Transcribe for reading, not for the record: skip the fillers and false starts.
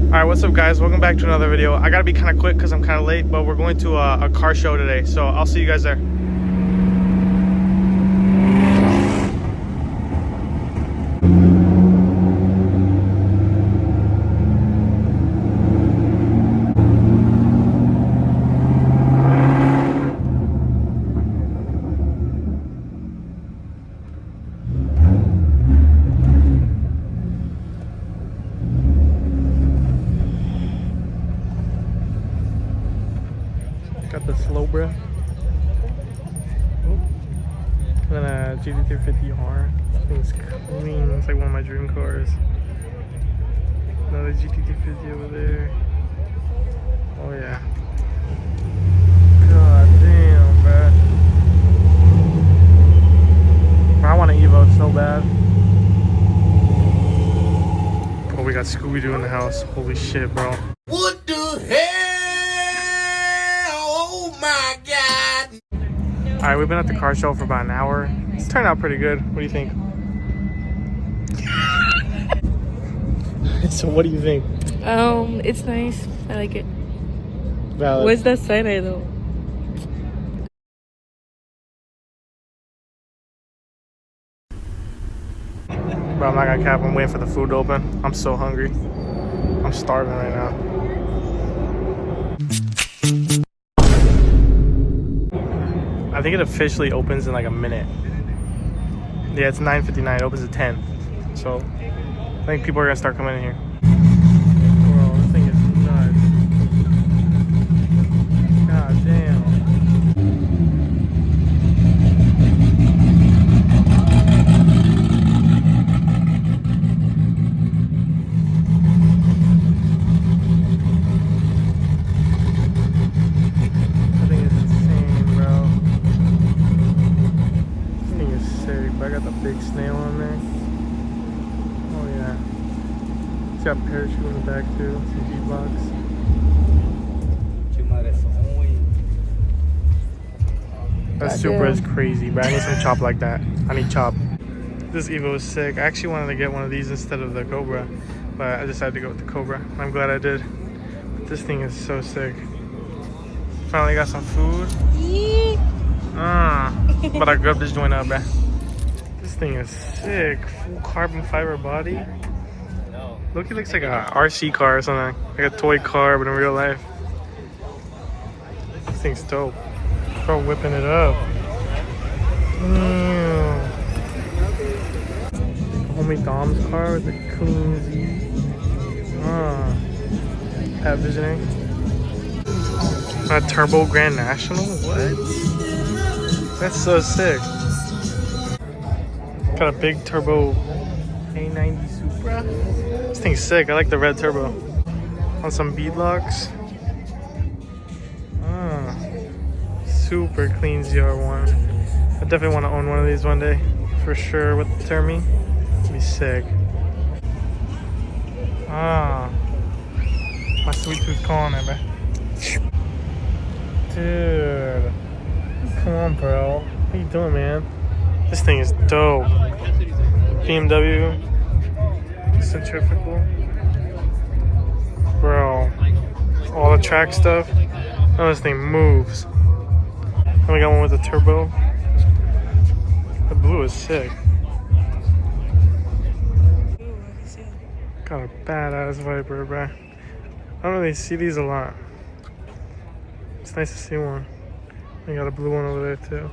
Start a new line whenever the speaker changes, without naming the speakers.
Alright, what's up guys? Welcome back to another video. I gotta be kind of quick because I'm kind of late, but we're going to a car show today, so I'll see you guys there. Got the Cobra. And then a GT350R. This thing's clean. It's like one of my dream cars. Another GT350 over there. Oh yeah. God damn, bro. I want an Evo so bad. Oh, we got Scooby-Doo in the house. Holy shit, bro.
What the hell? Oh my God.
Alright, we've been at the car show for about an hour. It's turned out pretty good. What do you think? So what do you think?
It's nice. I like it.
Valid.
Where's that sign I though?
Bro, I'm not gonna cap. I'm waiting for the food to open. I'm so hungry. I'm starving right now. I think it officially opens in like a minute. Yeah, it's 9:59. It opens at 10. So I think people are gonna start coming in here. Bro, this thing is nuts. God damn. I got the big snail on there. Oh yeah. It's got a parachute in the back too. Some G-Box. That Supra is crazy, but I need some chop like that. I need chop. This Evo is sick. I actually wanted to get one of these instead of the Cobra, but I decided to go with the Cobra. I'm glad I did. But this thing is so sick. Finally got some food. But I grabbed this joint up, bruh. This thing is sick. Full carbon fiber body. Look, it looks like a RC car or something. Like a toy car, but in real life. This thing's dope. Bro, whipping it up. Homie Dom's car with the clean Z. Pat visioning. A turbo Grand National? What? That's so sick. Got a big turbo A90 Supra. This thing's sick. I like the red turbo. On some beadlocks. Super clean ZR1. I definitely want to own one of these one day. For sure with the Termi. It'd be sick. My sweet tooth calling it, man. Dude. Come on, bro. What are you doing, man? This thing is dope. BMW centrifugal. Bro. All the track stuff. Oh, this thing moves. Then we got one with the turbo. The blue is sick. Got a badass Viper, bro. I don't really see these a lot. It's nice to see one. We got a blue one over there too.